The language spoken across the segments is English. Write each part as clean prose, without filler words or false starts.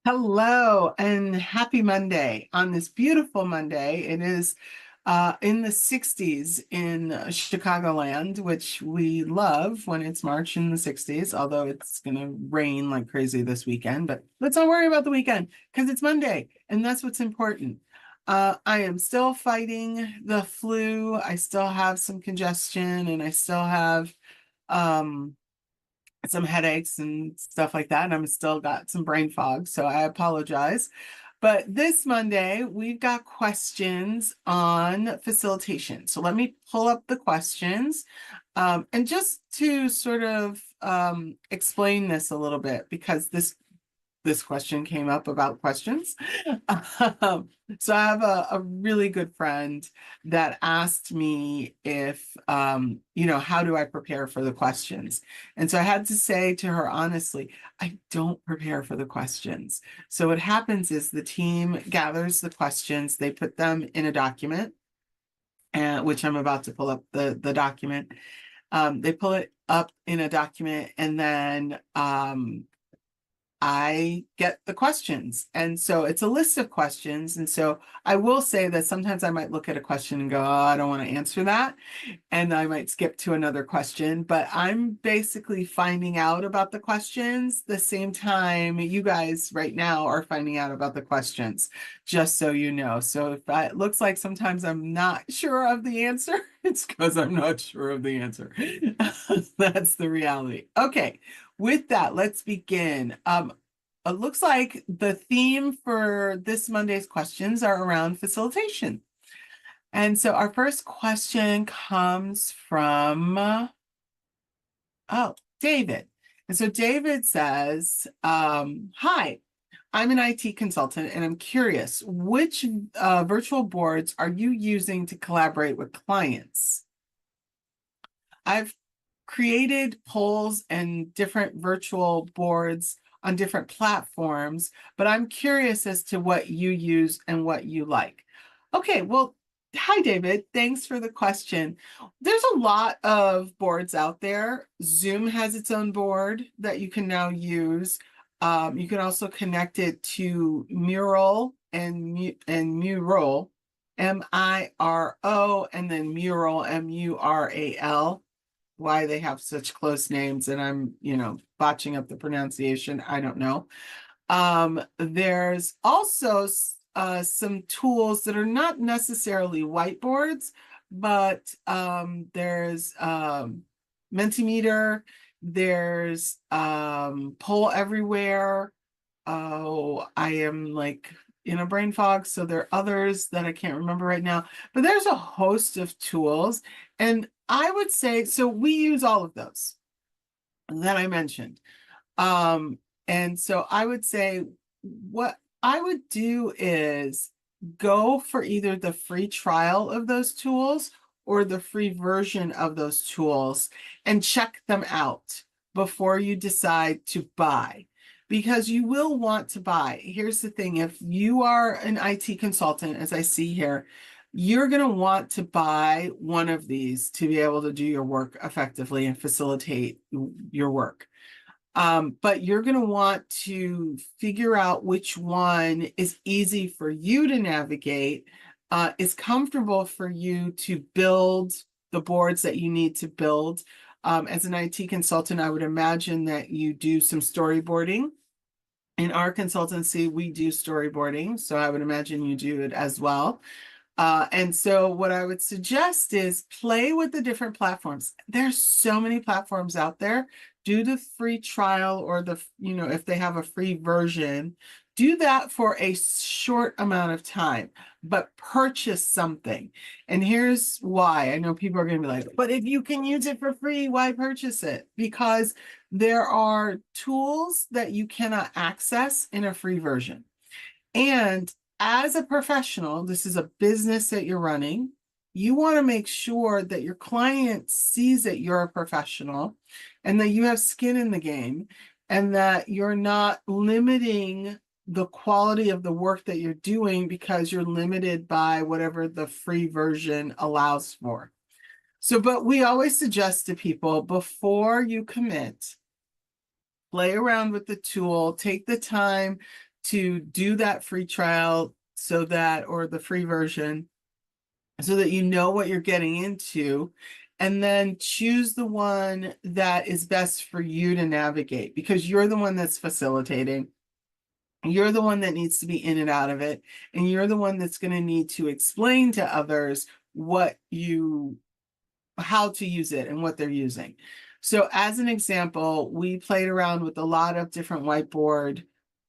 Hello and happy Monday on this beautiful Monday. It is in the 60s in Chicagoland, which we love when it's March in the 60s, although it's going to rain like crazy this weekend. But let's not worry about the weekend because it's Monday and that's what's important. I am still fighting the flu. I still have some congestion and I still have um, some headaches and stuff like that. And I'm still got some brain fog, so I apologize. But this Monday, we've got questions on facilitation. So let me pull up the questions. And just to sort of explain this a little bit, because this question came up about questions. So I have a really good friend that asked me if, how do I prepare for the questions? And so I had to say to her, honestly, I don't prepare for the questions. So what happens is the team gathers the questions, they put them in a document, and which I'm about to pull up the document. They pull it up in a document and then I get the questions. And so it's a list of questions. And so I will say that sometimes I might look at a question and go, oh, I don't want to answer that. And I might skip to another question. But I'm basically finding out about the questions the same time you guys right now are finding out about the questions, just so you know. So if it looks like sometimes I'm not sure of the answer, it's because I'm not sure of the answer. That's the reality. Okay. With that, let's begin. It looks like the theme for this Monday's questions are around facilitation. And so our first question comes from, David. And so David says, hi, I'm an IT consultant and I'm curious, which virtual boards are you using to collaborate with clients? I've created polls and different virtual boards on different platforms, but I'm curious as to what you use and what you like. Okay, well, hi, David. Thanks for the question. There's a lot of boards out there. Zoom has its own board that you can now use. You can also connect it to Mural and Mural, Miro, and then Mural, Mural. Why they have such close names, and I'm, botching up the pronunciation. I don't know. There's also some tools that are not necessarily whiteboards, but there's Mentimeter, there's Poll Everywhere. Oh, I am like in a brain fog, so there are others that I can't remember right now, but there's a host of tools. And I would say, so we use all of those that I mentioned. And so I would say what I would do is go for either the free trial of those tools or the free version of those tools and check them out before you decide to buy. Because you will want to buy. Here's the thing, if you are an IT consultant, as I see here, you're going to want to buy one of these to be able to do your work effectively and facilitate your work. But you're going to want to figure out which one is easy for you to navigate, is comfortable for you to build the boards that you need to build. As an IT consultant, I would imagine that you do some storyboarding. In our consultancy, we do storyboarding, so I would imagine you do it as well. And so what I would suggest is play with the different platforms. There's so many platforms out there. Do the free trial or if they have a free version, do that for a short amount of time, but purchase something. And here's why. I know people are going to be like, but if you can use it for free, why purchase it? Because there are tools that you cannot access in a free version. And as a professional, this is a business that you're running. You want to make sure that your client sees that you're a professional and that you have skin in the game and that you're not limiting the quality of the work that you're doing because you're limited by whatever the free version allows for. So, but we always suggest to people before you commit, play around with the tool, take the time to do that free trial so that, or the free version, so that you know what you're getting into, and then choose the one that is best for you to navigate, because you're the one that's facilitating. You're the one that needs to be in and out of it, and you're the one that's going to need to explain to others how to use it and what they're using. So as an example, we played around with a lot of different whiteboard,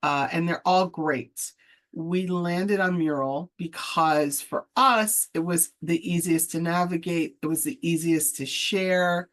and they're all great. We landed on Mural because for us, it was the easiest to navigate. It was the easiest to share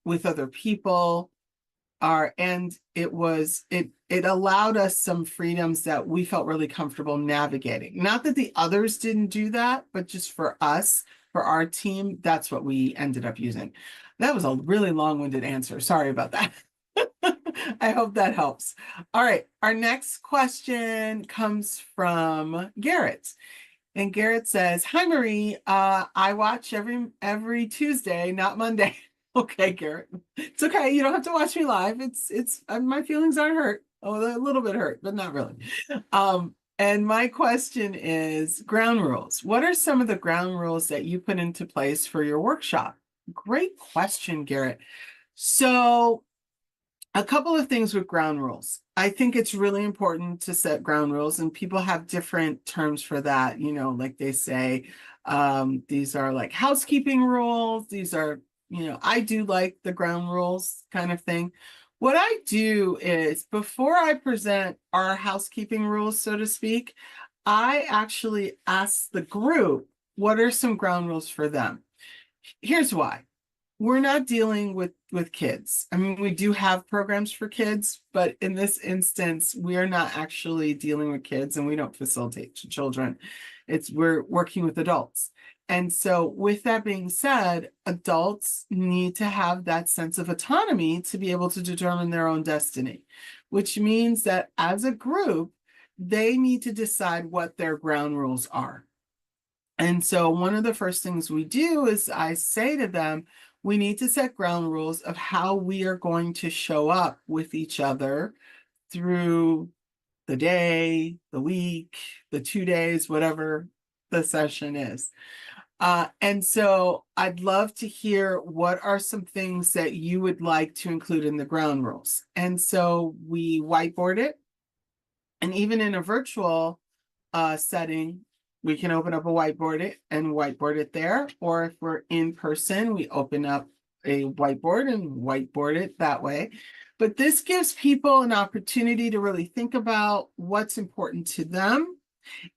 with other people. And it allowed us some freedoms that we felt really comfortable navigating. Not that the others didn't do that, but just for us, for our team, that's what we ended up using. That was a really long-winded answer. Sorry about that. I hope that helps. All right, our next question comes from Garrett. And Garrett says, "Hi, Marie. I watch every Tuesday, not Monday." Okay, Garrett. It's okay. You don't have to watch me live. It's my feelings aren't hurt. Oh, a little bit hurt, but not really. And my question is ground rules. What are some of the ground rules that you put into place for your workshop? Great question, Garrett. So a couple of things with ground rules. I think it's really important to set ground rules, and people have different terms for that. You know, like they say, these are like housekeeping rules. These are, I do like the ground rules kind of thing. What I do is before I present our housekeeping rules, so to speak, I actually ask the group, what are some ground rules for them? Here's why. We're not dealing with kids. I mean, we do have programs for kids, but in this instance, we are not actually dealing with kids, and we don't facilitate children. We're working with adults. And so with that being said, adults need to have that sense of autonomy to be able to determine their own destiny, which means that as a group, they need to decide what their ground rules are. And so one of the first things we do is I say to them, we need to set ground rules of how we are going to show up with each other through the day, the week, the 2 days, whatever the session is. And so I'd love to hear what are some things that you would like to include in the ground rules. And so we whiteboard it. And even in a virtual setting, we can open up a whiteboard it there. Or if we're in person, we open up a whiteboard and whiteboard it that way. But this gives people an opportunity to really think about what's important to them,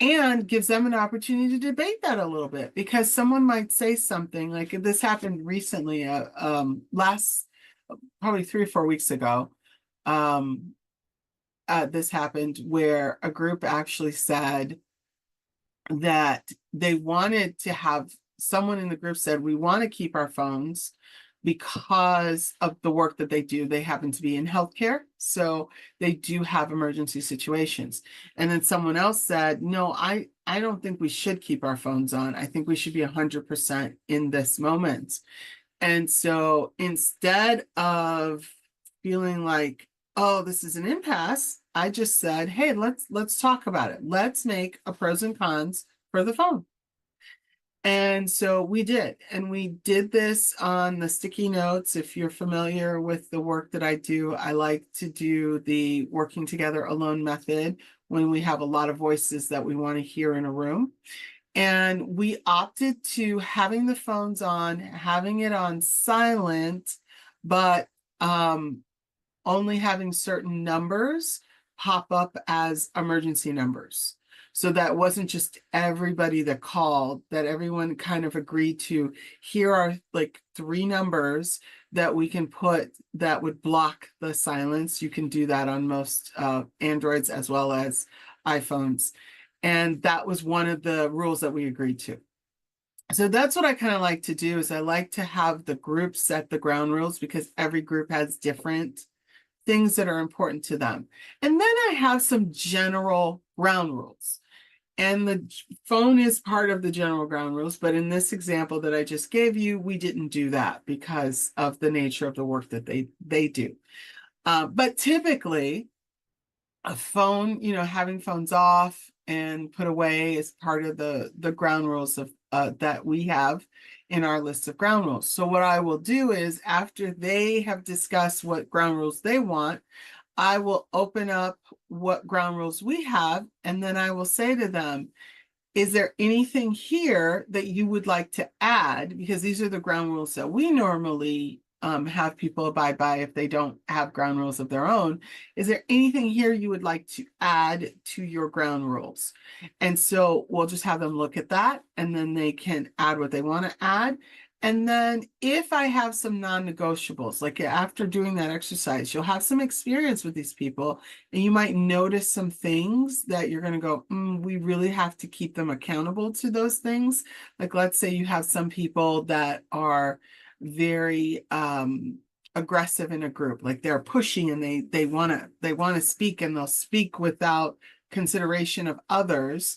and gives them an opportunity to debate that a little bit, because someone might say something like this happened recently, last probably 3 or 4 weeks ago. This happened where a group actually said that they wanted to have someone in the group said, we want to keep our phones because of the work that they do. They happen to be in healthcare, so they do have emergency situations. And then someone else said, no, I don't think we should keep our phones on. I think we should be 100% in this moment. And so instead of feeling like, oh, this is an impasse, I just said, hey, let's talk about it. Let's make a pros and cons for the phone. And so we did. And we did this on the sticky notes. If you're familiar with the work that I do, I like to do the working together alone method when we have a lot of voices that we want to hear in a room. And we opted to having the phones on, having it on silent, but only having certain numbers pop up as emergency numbers. So that wasn't just everybody that called, that everyone kind of agreed to, here are like 3 numbers that we can put that would block the silence. You can do that on most Androids as well as iPhones. And that was one of the rules that we agreed to. So that's what I kind of like to do, is I like to have the group set the ground rules, because every group has different things that are important to them. And then I have some general ground rules. And the phone is part of the general ground rules. But in this example that I just gave you, we didn't do that because of the nature of the work that they do. But typically, a phone, having phones off and put away is part of the ground rules of that we have in our list of ground rules. So what I will do is after they have discussed what ground rules they want, I will open up what ground rules we have, and then I will say to them, is there anything here that you would like to add? Because these are the ground rules that we normally have people abide by if they don't have ground rules of their own. Is there anything here you would like to add to your ground rules? And so we'll just have them look at that, and then they can add what they want to add. And then if I have some non-negotiables, like after doing that exercise, you'll have some experience with these people, and you might notice some things that you're going to go, we really have to keep them accountable to those things. Like, let's say you have some people that are very aggressive in a group, like they're pushing and they want to speak, and they'll speak without consideration of others.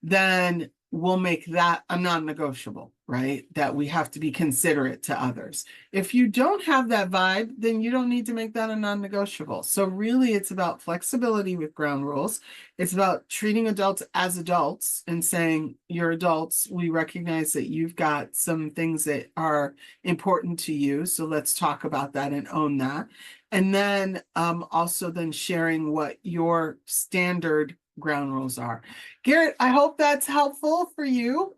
Then we'll make that a non-negotiable, right? That we have to be considerate to others. If you don't have that vibe, then you don't need to make that a non-negotiable. So really, it's about flexibility with ground rules. It's about treating adults as adults and saying, you're adults. We recognize that you've got some things that are important to you. So let's talk about that and own that. And then also then sharing what your standard ground rules are. Garrett, I hope that's helpful for you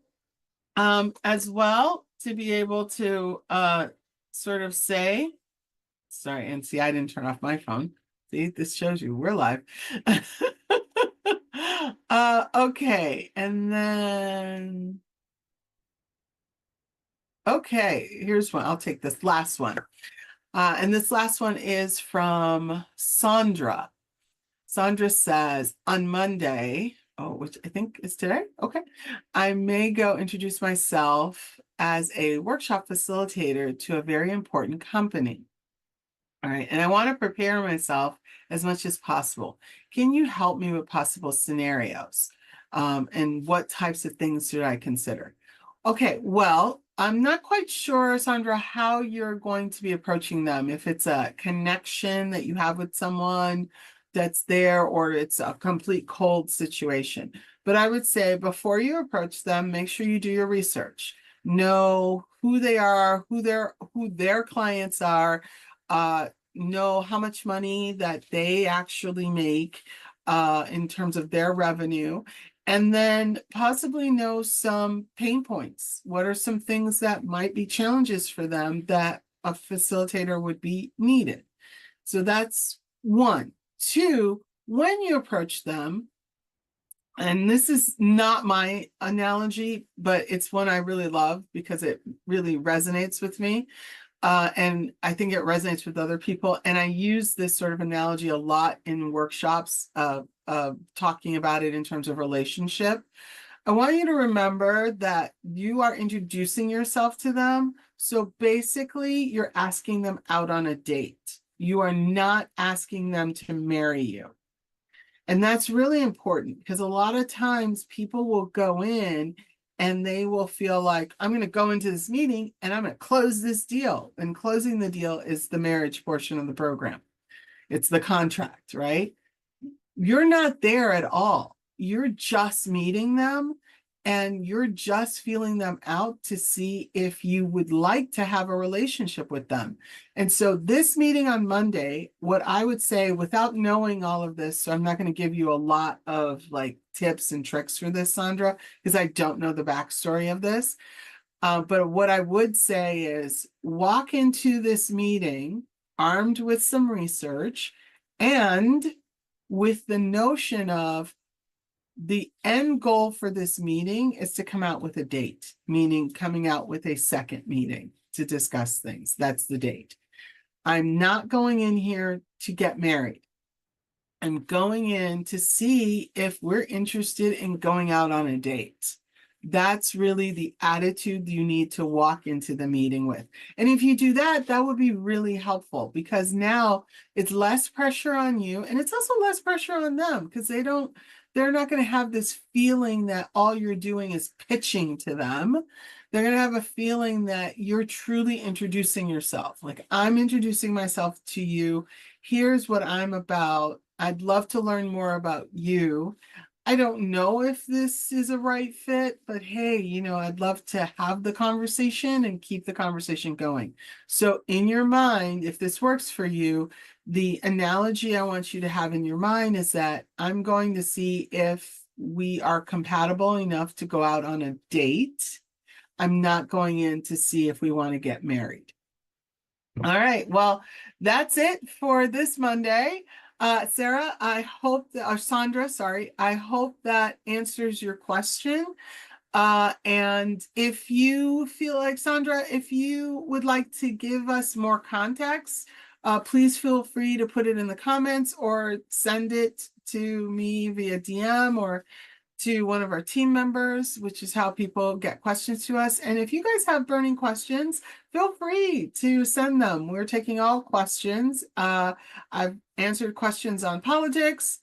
as well, to be able to sort of say, sorry, and see, I didn't turn off my phone. See, this shows you we're live. Okay, and then, okay, here's one. I'll take this last one. And this last one is from Sandra. Sandra says, on Monday, which I think is today, okay, I may go introduce myself as a workshop facilitator to a very important company. All right, and I want to prepare myself as much as possible. Can you help me with possible scenarios? And what types of things should I consider? Okay, well, I'm not quite sure, Sandra, how you're going to be approaching them. If it's a connection that you have with someone that's there, or it's a complete cold situation. But I would say before you approach them, make sure you do your research. Know who they are, who their clients are, know how much money that they actually make in terms of their revenue, and then possibly know some pain points. What are some things that might be challenges for them that a facilitator would be needed? So that's one. Two, when you approach them, and this is not my analogy, but it's one I really love because it really resonates with me. And I think it resonates with other people. And I use this sort of analogy a lot in workshops, talking about it in terms of relationship. I want you to remember that you are introducing yourself to them. So basically, you're asking them out on a date. You are not asking them to marry you. And that's really important because a lot of times people will go in and they will feel like, I'm going to go into this meeting and I'm going to close this deal. And closing the deal is the marriage portion of the program. It's the contract, right? You're not there at all. You're just meeting them, and you're just feeling them out to see if you would like to have a relationship with them. And so this meeting on Monday, what I would say, without knowing all of this, so I'm not going to give you a lot of like tips and tricks for this, Sandra, because I don't know the backstory of this. But what I would say is walk into this meeting armed with some research and with the notion of the end goal for this meeting is to come out with a date, meaning coming out with a second meeting to discuss things. That's the date. I'm not going in here to get married. I'm going in to see if we're interested in going out on a date. That's really the attitude you need to walk into the meeting with. And if you do that, that would be really helpful because now it's less pressure on you, and it's also less pressure on them because they're not going to have this feeling that all you're doing is pitching to them. They're going to have a feeling that you're truly introducing yourself. Like, I'm introducing myself to you. Here's what I'm about. I'd love to learn more about you. I don't know if this is a right fit, but hey, I'd love to have the conversation and keep the conversation going. So, in your mind, if this works for you, the analogy I want you to have in your mind is that I'm going to see if we are compatible enough to go out on a date. I'm not going in to see if we want to get married. All right. Well, that's it for this Monday. Sarah, I hope that, or Sandra, sorry, I hope that answers your question. And if you feel like, Sandra, if you would like to give us more context, please feel free to put it in the comments or send it to me via DM or to one of our team members, which is how people get questions to us. And if you guys have burning questions, feel free to send them. We're taking all questions. I've answered questions on politics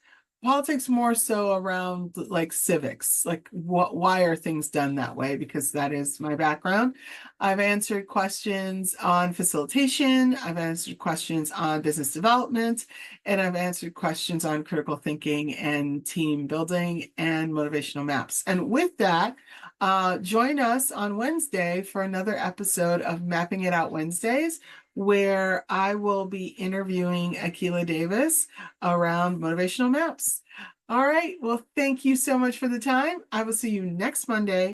more so around like civics, like why are things done that way? Because that is my background. I've answered questions on facilitation. I've answered questions on business development, and I've answered questions on critical thinking and team building and motivational maps. And with that, join us on Wednesday for another episode of Mapping It Out Wednesdays, where I will be interviewing Akila Davis around motivational maps. All right. Well, thank you so much for the time. I will see you next Monday.